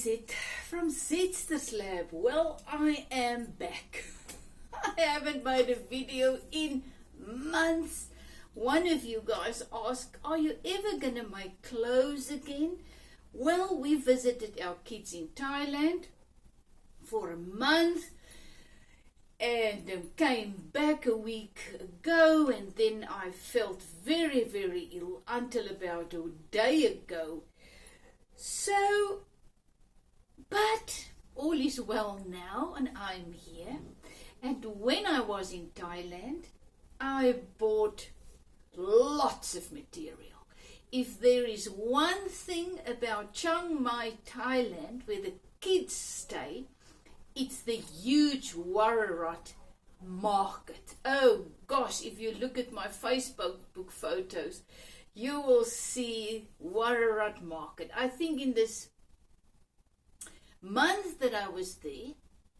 it from Zetster's Lab. Well, I am back. I haven't made a video in months. One of you guys asked, are you ever going to make clothes again? Well, we visited our kids in Thailand for a month and came back a week ago, and then I felt very, very ill until about a day ago. So, but all is well now and I'm here. And when I was in Thailand, I bought lots of material. If there is one thing about Chiang Mai, Thailand, where the kids stay, it's the huge Warat market. Oh gosh, if you look at my Facebook photos, you will see Warat market. I think in this month that I was there,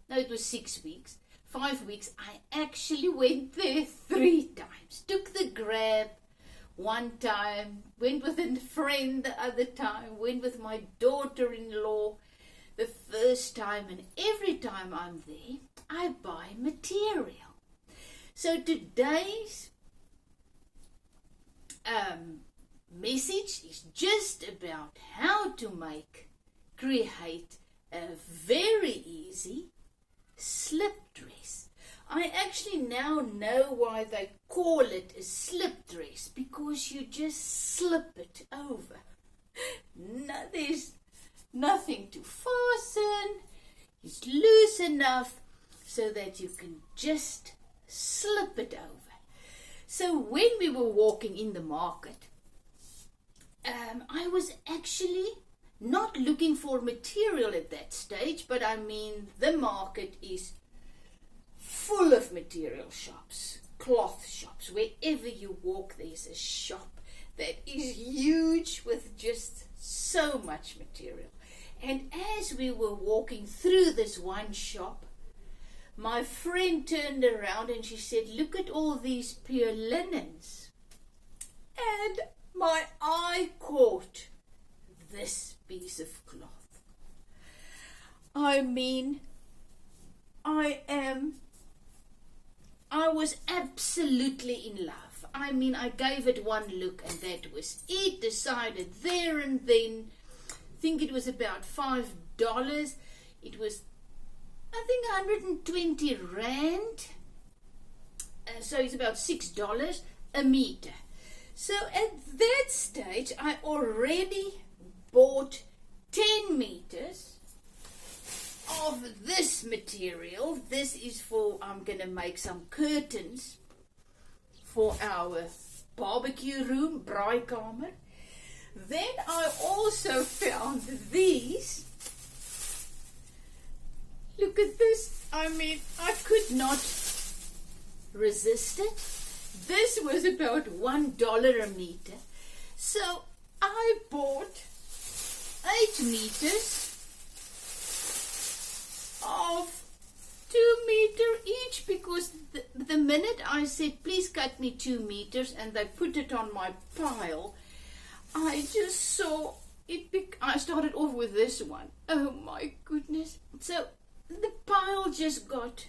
no, it was 6 weeks, 5 weeks, I actually went there 3 times. Took the Grab one time, went with a friend the other time, went with my daughter-in-law the first time, and every time I'm there, I buy material. So today's message is just about how to create a very easy slip dress. I actually now know why they call it a slip dress, because you just slip it over. No, there's nothing to fasten. It's loose enough so that you can just slip it over. So when we were walking in the market, I was actually not looking for material at that stage, but I mean the market is full of material shops, cloth shops. Wherever you walk, there's a shop that is huge with just so much material. And as we were walking through this one shop, my friend turned around and she said, look at all these pure linens. And my eye caught this piece of cloth. I mean, I was absolutely in love. I mean, I gave it one look and that was it. Decided there and then. I think it was about $5. It was, I think, 120 Rand. So it's about $6 a meter. So at that stage, I already bought 10 meters of this material. This is for, I'm going to make some curtains for our barbecue room, braaikamer. Then I also found these. Look at this. I mean, I could not resist it. This was about $1 a meter. So I bought 8 meters of 2 meters each, because the minute I said, please cut me 2 meters, and they put it on my pile, I just saw it. I started off with this one. Oh my goodness. So the pile just got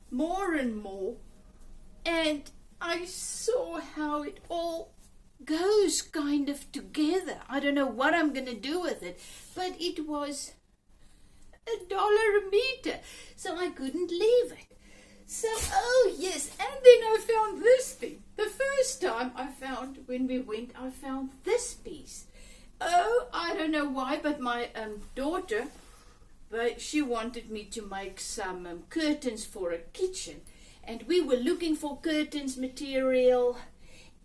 more and more, and I saw how it all goes kind of together. I don't know what I'm going to do with it, but it was $1 a meter, so I couldn't leave it. So, oh yes, and then I found this thing. The first time when we went, I found this piece. Oh, I don't know why, but my daughter, she wanted me to make some curtains for a kitchen. And we were looking for curtains material,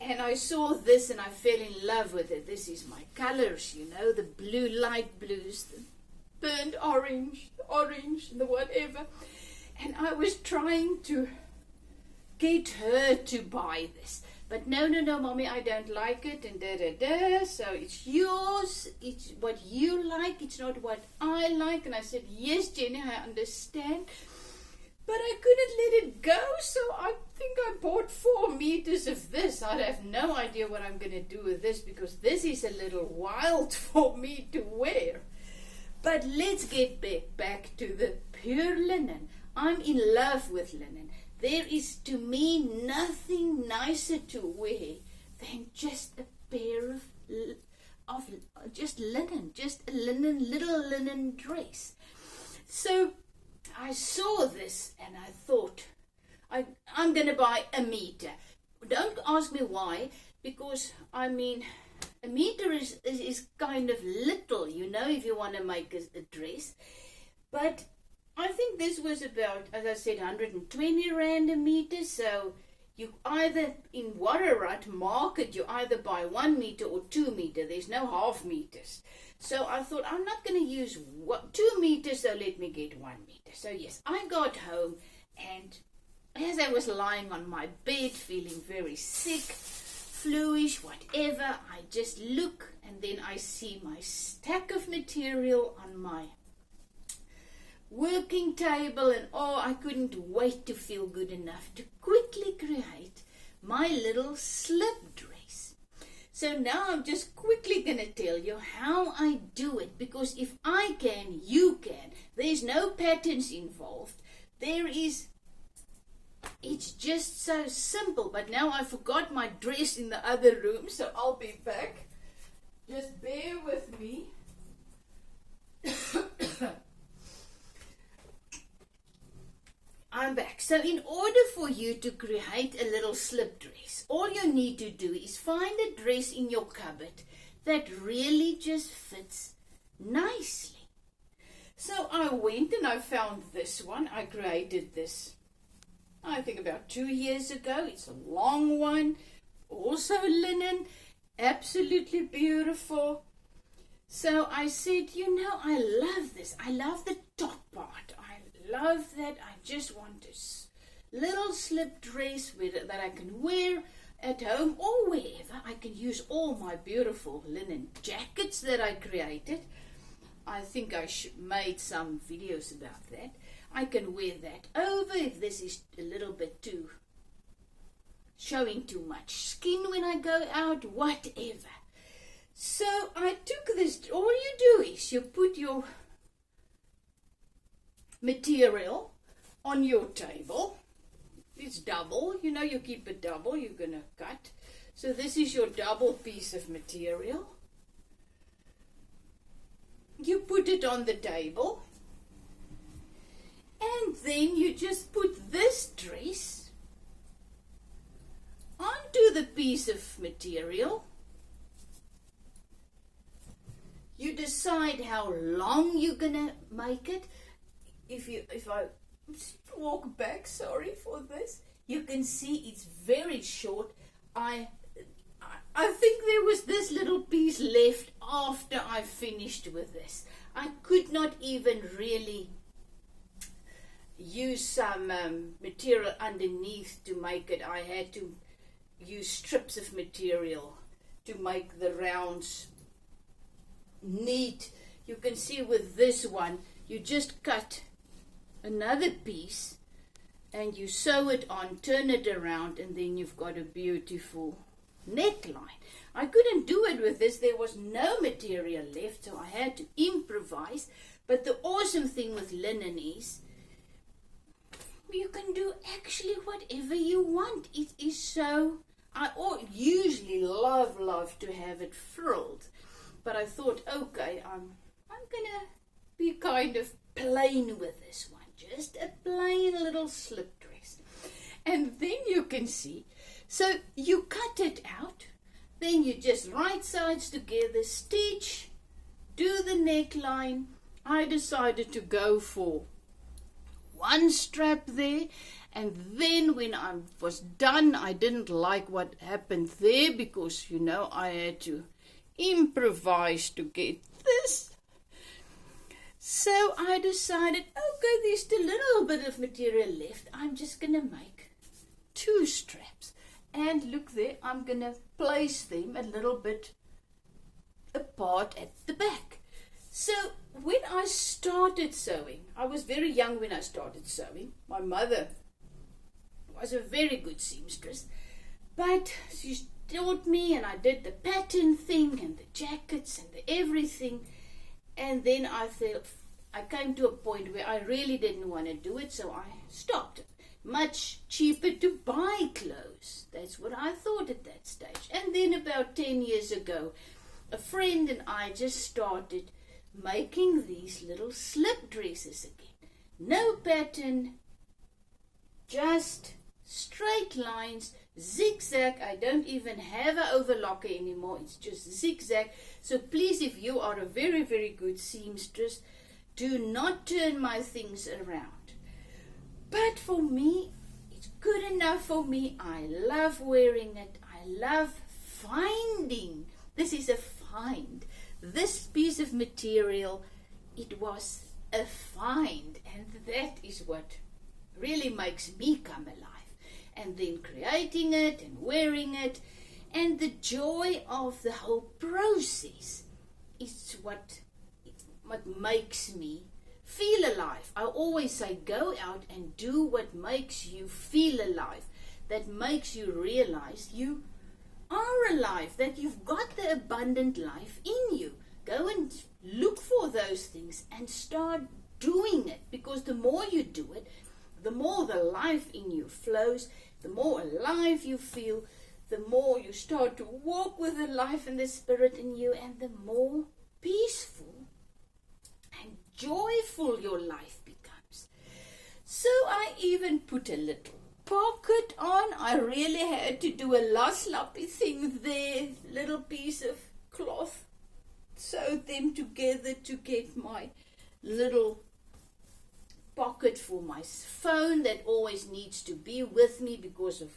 and I saw this and I fell in love with it. This is my colors, you know, the blue, light blues, the burnt orange, the whatever. And I was trying to get her to buy this. But no, mommy, I don't like it, and da-da-da. So it's yours, it's what you like, it's not what I like. And I said, yes, Jenny, I understand. But I couldn't let it go, so I think I bought 4 meters of this. I have no idea what I'm going to do with this, because this is a little wild for me to wear. But let's get back to the pure linen. I'm in love with linen. There is to me nothing nicer to wear than just a pair of just linen, just a little linen dress. So I saw this and I thought, I'm going to buy a meter. Don't ask me why, because I mean, a meter is kind of little, you know, if you want to make a dress. But I think this was about, as I said, 120 Rand a meter. So you either, in Warrarat market, you either buy 1 meter or 2 meter. There's no half meters. So I thought, I'm not going to use 2 meters, so let me get 1 meter. So yes, I got home, and as I was lying on my bed, feeling very sick, fluish, whatever, I just look, and then I see my stack of material on my working table, and oh, I couldn't wait to feel good enough to quickly create my little slip dress. So now I'm just quickly going to tell you how I do it, because if I can, you can. There's no patterns involved. It's just so simple. But now I forgot my dress in the other room, so I'll be back. Just bear with me. I'm back. So in order for you to create a little slip dress, all you need to do is find a dress in your cupboard that really just fits nicely. So I went and I found this one. I created this, I think about 2 years ago. It's a long one, also linen, absolutely beautiful. So I said, you know, I love this. I love the top part. I love that. I just want this little slip dress that I can wear at home or wherever. I can use all my beautiful linen jackets that I created. I think I made some videos about that. I can wear that over if this is a little bit too showing too much skin when I go out, whatever. So I took this. All you do is you put your material on your table. It's double, you know, you keep it double, you're going to cut. So this is your double piece of material. You put it on the table, and then you just put this dress onto the piece of material. You decide how long you're going to make it. If I walk back, sorry for this, you can see it's very short. I think there was this little piece left after I finished with this. I could not even really use some material underneath to make it. I had to use strips of material to make the rounds neat. You can see with this one, you just cut another piece and you sew it on, turn it around, and then you've got a beautiful neckline. I couldn't do it with this. There was no material left, so I had to improvise. But the awesome thing with linen is you can do actually whatever you want. It is so, I usually love to have it frilled, but I thought, okay, I'm gonna be kind of plain with this one. Just a plain little slip dress. And then you can see, so you cut it out, then you just right sides together, stitch, do the neckline. I decided to go for one strap there, and then when I was done, I didn't like what happened there, because, you know, I had to improvise to get this. So I decided, okay, there's still a little bit of material left. I'm just going to make 2 straps. And look there, I'm going to place them a little bit apart at the back. So when I started sewing, I was very young when I started sewing. My mother was a very good seamstress, but she taught me, and I did the pattern thing and the jackets and the everything. And then I thought, I came to a point where I really didn't want to do it, so I stopped. Much cheaper to buy clothes. That's what I thought at that stage. And then about 10 years ago, a friend and I just started making these little slip dresses again. No pattern, just straight lines, zigzag. I don't even have an overlocker anymore. It's just zigzag. So please, if you are a very, very good seamstress, do not turn my things around. But for me, it's good enough for me. I love wearing it. I love finding. This is a find. This piece of material, it was a find. And that is what really makes me come alive. And then creating it and wearing it. And the joy of the whole process is what makes me feel alive. I always say, go out and do what makes you feel alive. That makes you realize you are alive, that you've got the abundant life in you. Go and look for those things and start doing it, because the more you do it, the more the life in you flows, the more alive you feel, the more you start to walk with the life and the spirit in you, and the more peaceful and joyful your life becomes. So I even put a little pocket on. I really had to do a sloppy thing there, little piece of cloth, sewed them together to get my little pocket for my phone that always needs to be with me, because of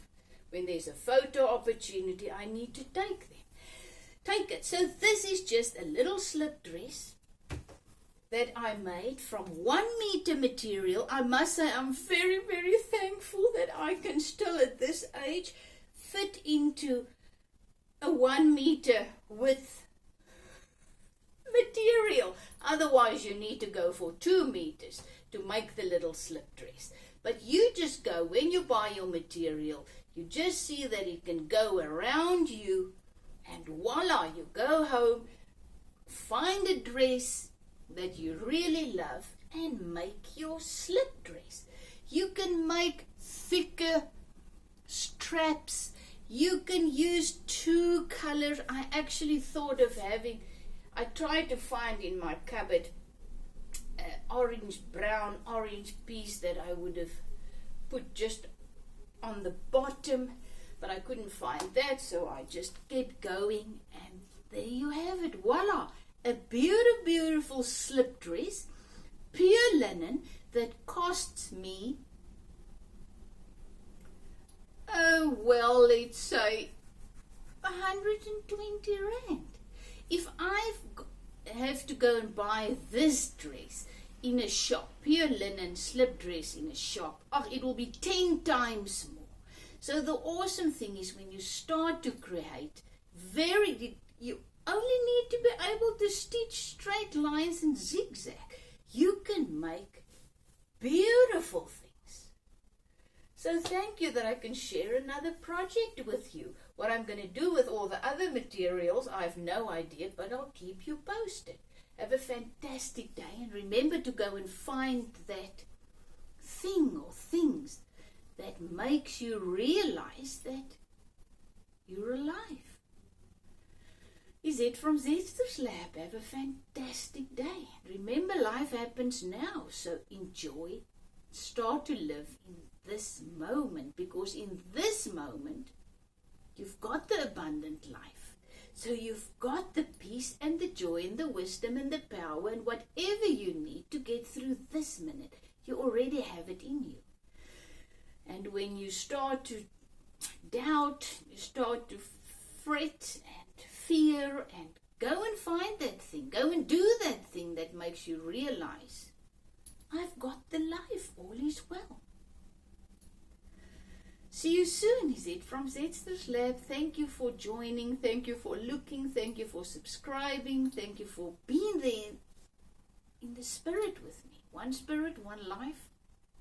when there's a photo opportunity, I need to take it. So this is just a little slip dress that I made from 1 meter material. I must say I'm very, very thankful that I can still at this age fit into a 1 meter width material. Otherwise you need to go for 2 meters to make the little slip dress. But you just go, when you buy your material, you just see that it can go around you, and voila, you go home, find a dress that you really love and make your slip dress. You can make thicker straps. You can use 2 colors. I actually thought of I tried to find in my cupboard brown orange piece that I would have put just on the bottom, but I couldn't find that, so I just kept going, and there you have it. Voila! A beautiful, beautiful slip dress, pure linen, that costs me, let's say 120 rand. If I have to go and buy this dress in a shop, pure linen slip dress in a shop, it will be 10 times more. So the awesome thing is, when you start to create, you only need to be able to stitch straight lines and zigzag. You can make beautiful things. So thank you that I can share another project with you. What I'm going to do with all the other materials, I have no idea, but I'll keep you posted. Have a fantastic day, and remember to go and find that thing or things that makes you realize that you're alive. Is it from Zetster's Lab? Have a fantastic day. Remember, life happens now, so enjoy. Start to live in this moment, because in this moment, you've got the abundant life. So you've got the peace and the joy and the wisdom and the power and whatever you need to get through this minute. You already have it in you. And when you start to doubt, you start to fret and fear, and go and find that thing. Go and do that thing that makes you realize, I've got the life, all is well. See you soon. Is it from Zetster's Lab? Thank you for joining. Thank you for looking. Thank you for subscribing. Thank you for being there in the spirit with me. One spirit, one life,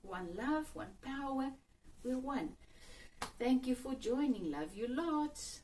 one love, one power. We're one. Thank you for joining. Love you lots.